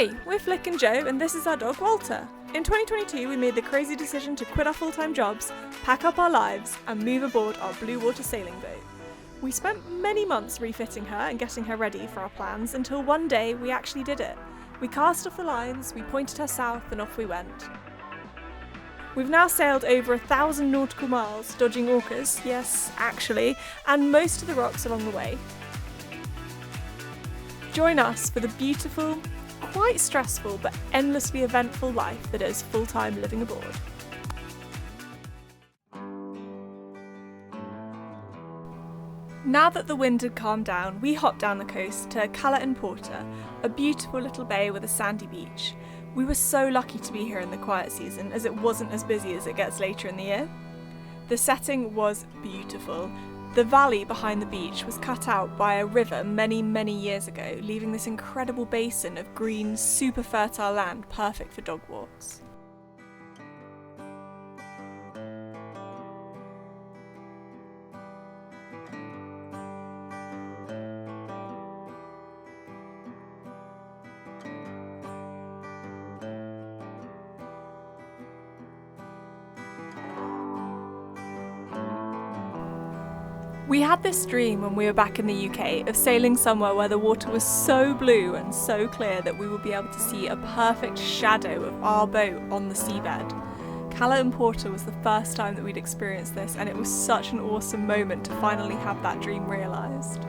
Hey, we're Flick and Joe, and this is our dog Walter. In 2022, we made the crazy decision to quit our full-time jobs, pack up our lives, and move aboard our blue water sailing boat. We spent many months refitting her and getting her ready for our plans until one day we actually did it. We cast off the lines, we pointed her south, and off we went. We've now sailed over 1,000 nautical miles, dodging orcas, yes, actually, and most of the rocks along the way. Join us for the beautiful, quite stressful but endlessly eventful life that is full-time living aboard. Now that the wind had calmed down, we hopped down the coast to Cala and Porta, a beautiful little bay with a sandy beach. We were so lucky to be here in the quiet season, as it wasn't as busy as it gets later in the year. The setting was beautiful. The valley behind the beach was cut out by a river many, many years ago, leaving this incredible basin of green, super fertile land perfect for dog walks. We had this dream when we were back in the UK of sailing somewhere where the water was so blue and so clear that we would be able to see a perfect shadow of our boat on the seabed. Cala and Porta was the first time that we'd experienced this, and it was such an awesome moment to finally have that dream realised.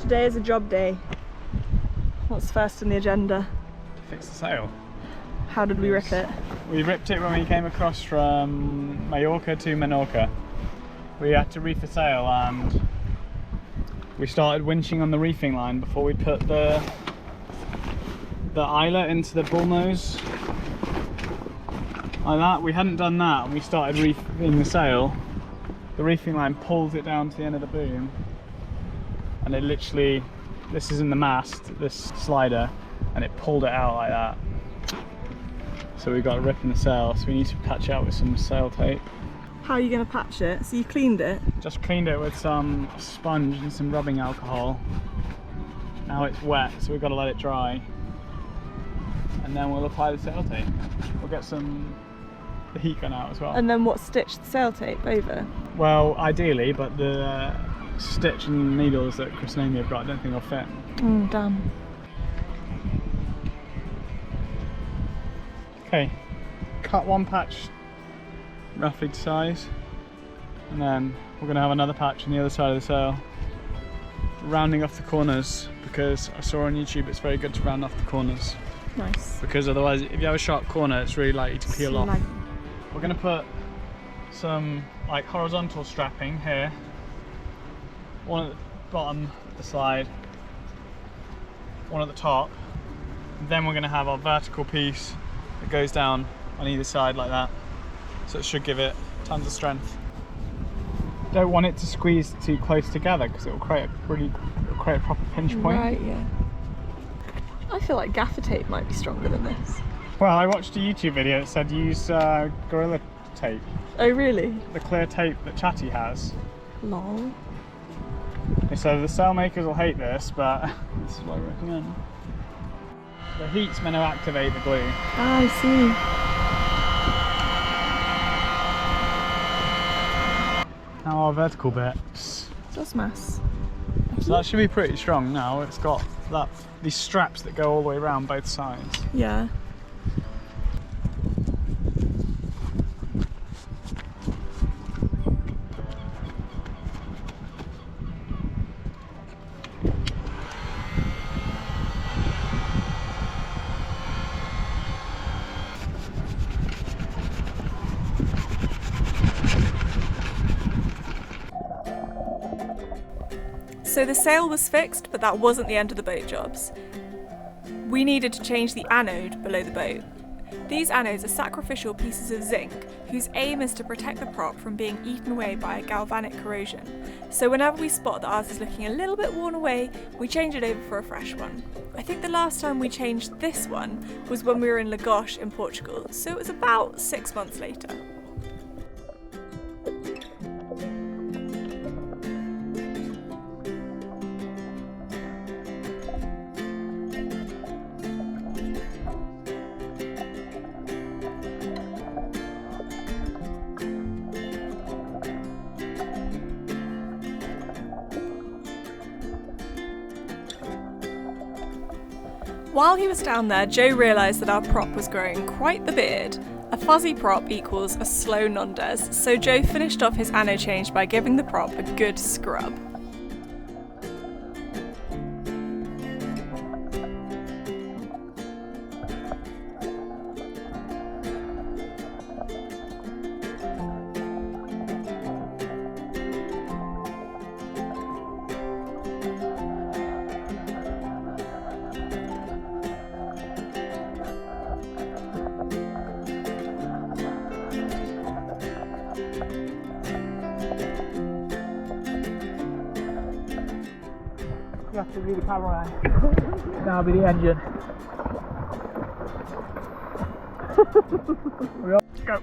Today is a job day. What's first on the agenda? To fix the sail. How did we rip it? We ripped it when we came across from Mallorca to Menorca. We had to reef the sail and we started winching on the reefing line before we put the eyelet into the bullnose. Like that. We hadn't done that and we started reefing the sail. The reefing line pulls it down to the end of the boom. And it literally, this is in the mast, this slider, and it pulled it out like that. So we got a rip in the sail, so we need to patch it out with some sail tape. How are you going to patch it? So you cleaned it? Just cleaned it with some sponge and some rubbing alcohol. Now it's wet, so we've got to let it dry. And then we'll apply the sail tape. We'll get the heat gun out as well. And then what, stitch the sail tape over? Well, ideally, but the stitch and needles that Chris and Amy have got, I don't think they'll fit. Oh, damn. Okay, cut one patch roughly to size, and then we're going to have another patch on the other side of the sail, rounding off the corners, because I saw on YouTube it's very good to round off the corners. Nice. Because otherwise, if you have a sharp corner, it's really likely to peel off. We're going to put some like horizontal strapping here, one at the bottom at the side, one at the top. Then we're going to have our vertical piece that goes down on either side like that. So it should give it tons of strength. Don't want it to squeeze too close together because it will create a proper pinch point. Right, yeah. I feel like gaffer tape might be stronger than this. Well, I watched a YouTube video that said use Gorilla tape. Oh really? The clear tape that Chatty has. Lol. So the sail makers will hate this, but this is what I recommend. The heat's meant to activate the glue. Ah, I see. Now our vertical bits. Just mass. So that should be pretty strong now. It's got these straps that go all the way around both sides. Yeah. So the sail was fixed, but that wasn't the end of the boat jobs. We needed to change the anode below the boat. These anodes are sacrificial pieces of zinc whose aim is to protect the prop from being eaten away by galvanic corrosion. So whenever we spot that ours is looking a little bit worn away, we change it over for a fresh one. I think the last time we changed this one was when we were in Lagos in Portugal, so it was about 6 months later. While he was down there, Joe realised that our prop was growing quite the beard. A fuzzy prop equals a slow Nendaz, so Joe finished off his anode change by giving the prop a good scrub. You have to do the camera. That'll be the engine. We're off. Go.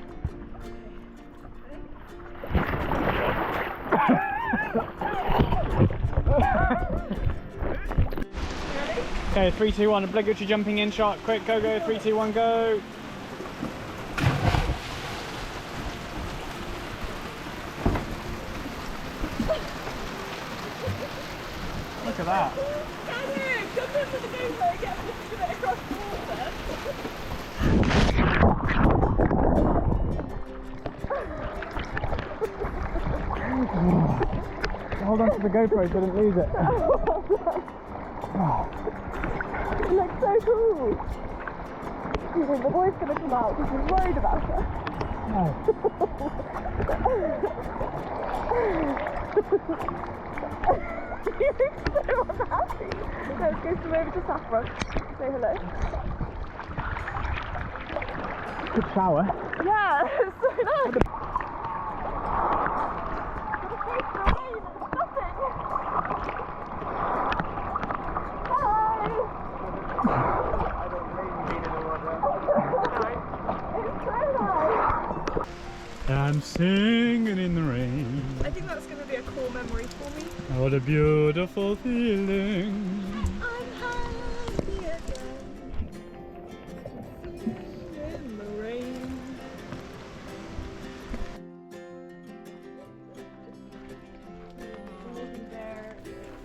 Okay, 3, 2, 1. Obligatory jumping in shot. Quick, go, go. 3, 2, 1, go. Look at that. Come into the GoPro and get a bit across the water. Hold on to the GoPro so I didn't lose it. It looks so cool. You think the boy's going to come out because he's worried about us? No. You look so unhappy. Let's go swim over to Saffron. Say hello. Good shower. Yeah, it's so nice. I'm singing in the rain. I think that's going to be a cool memory for me. What a beautiful feeling. I'm happy again. In the rain.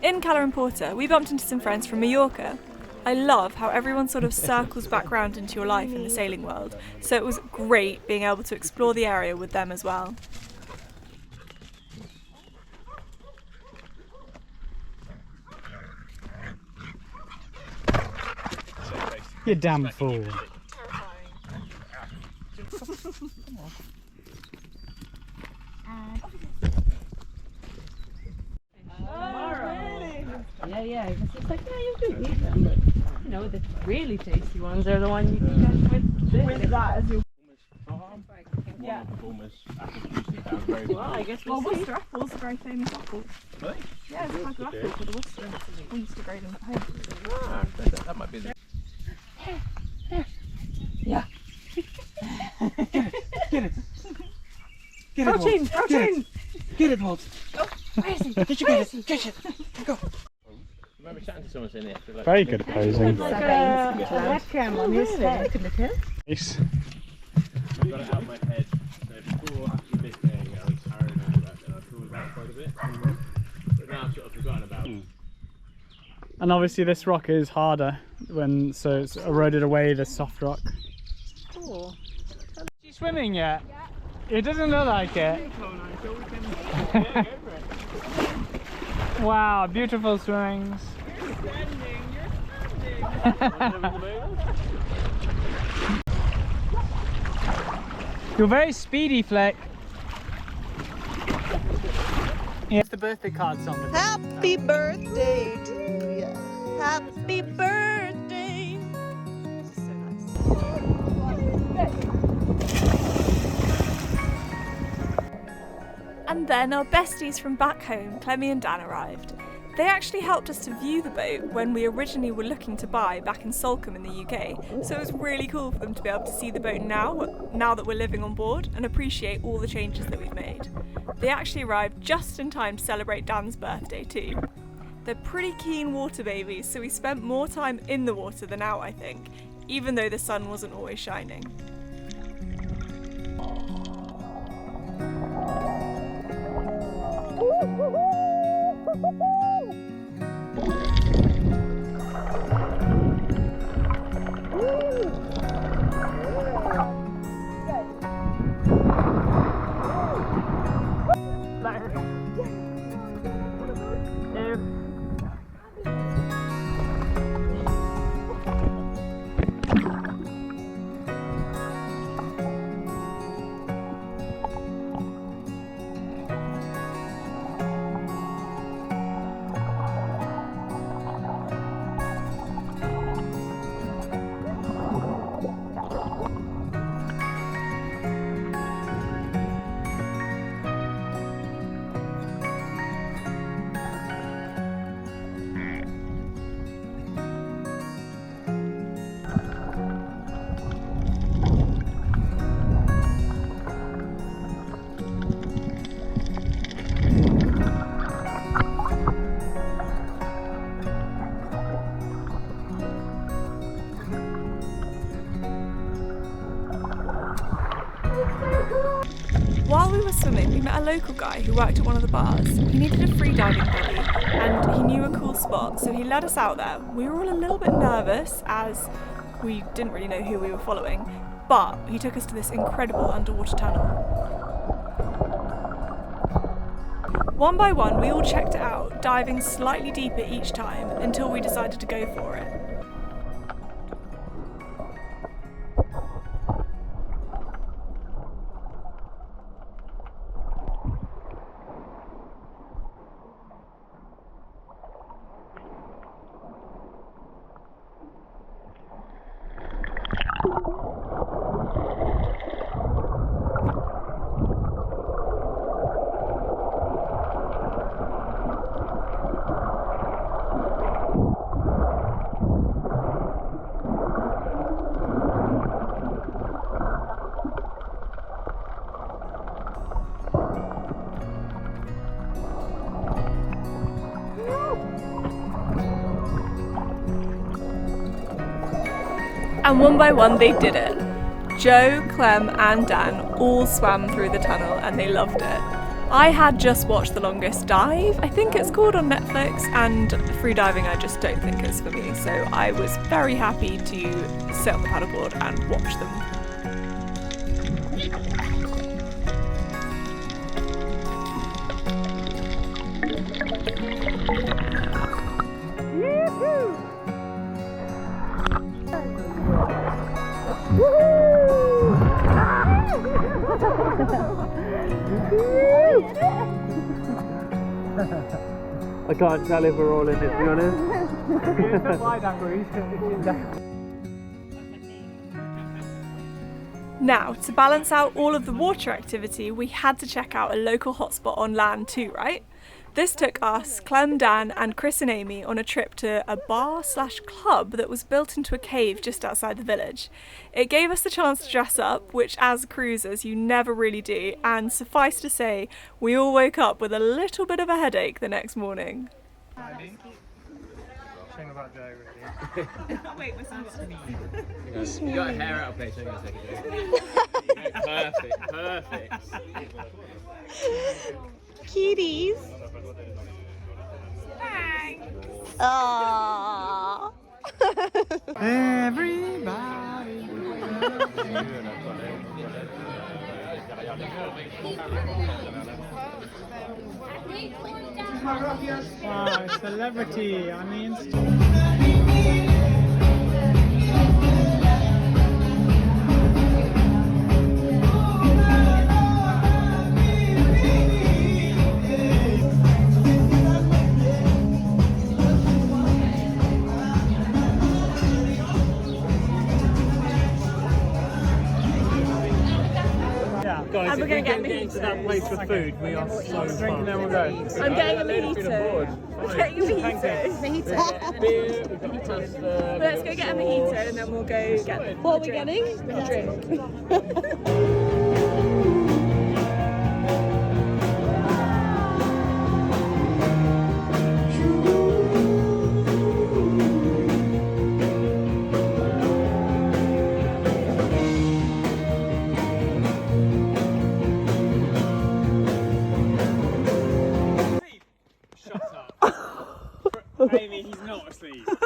In Cala and Porta, we bumped into some friends from Mallorca. I love how everyone sort of circles back round into your life in the sailing world, so it was great being able to explore the area with them as well. You damn fool. Yeah, it's like, yeah, you do eat them, but you know, the really tasty ones are the ones you get with that as your yeah. Well, I guess we'll see. Worcester apples are very famous apples. Really? Yeah, it's like apples for the Worcester. We used to grow them at home. Ah, that might be the... Yeah. Get it! Crouch in! Crouch in! Get it, Walt! Go! Where is he? Did you get it? Catch it! Go! I remember chatting to someone saying they have to like... Very good at posing. Like a webcam on his head, couldn't it tell? Nice. I got it out of my head. So before actually this day, I was carrying over that and I thought about it quite a bit. But now I've sort of forgotten about it. And obviously this rock is harder so it's eroded away the soft rock. Cool. Is she swimming yet? Yeah. It doesn't look like it. Wow, beautiful swimmings. You're standing. You're very speedy, Fleck. Yeah, it's the birthday card song. Happy birthday to ya. Happy birthday. So nice. And then our besties from back home, Clemmy and Dan, arrived. They actually helped us to view the boat when we originally were looking to buy back in Salcombe in the UK, so it was really cool for them to be able to see the boat now that we're living on board, and appreciate all the changes that we've made. They actually arrived just in time to celebrate Dan's birthday too. They're pretty keen water babies, so we spent more time in the water than out, I think, even though the sun wasn't always shining. While we were swimming, we met a local guy who worked at one of the bars. He needed a free diving buddy, and he knew a cool spot, so he led us out there. We were all a little bit nervous, as we didn't really know who we were following, but he took us to this incredible underwater tunnel. One by one, we all checked it out, diving slightly deeper each time, until we decided to go for it. And one by one they did it. Joe, Clem and Dan all swam through the tunnel and they loved it. I had just watched The Longest Dive, I think it's called, on Netflix, and free diving I just don't think is for me, so I was very happy to sit on the paddleboard and watch them. I can't tell if we're all in it, to be honest. Now, to balance out all of the water activity, we had to check out a local hotspot on land too, right? This took us, Clem, Dan and Chris and Amy on a trip to a bar/club that was built into a cave just outside the village. It gave us the chance to dress up, which as cruisers you never really do, and suffice to say, we all woke up with a little bit of a headache the next morning. Wait, what's that? You got a hair out of place, hang on a second. Perfect. Kitties. Aww. Everybody. Celebrity on the Insta. we're going to get a Getting to that mojito. place for food, we are so far. Then we'll go. I'm getting a mojito. I'm getting a mojito. Beer, we've got pasta. Let's go get a mojito and then we'll go get What are we getting? a drink. Shut up. Amy, he's not asleep. He's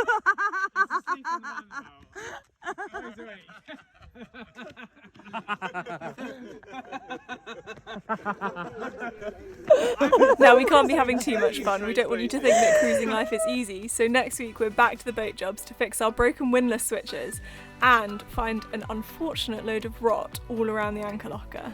asleep in the roundabout. Now we can't be having too much fun. We don't want you to think that cruising life is easy. So next week we're back to the boat jobs to fix our broken windlass switches and find an unfortunate load of rot all around the anchor locker.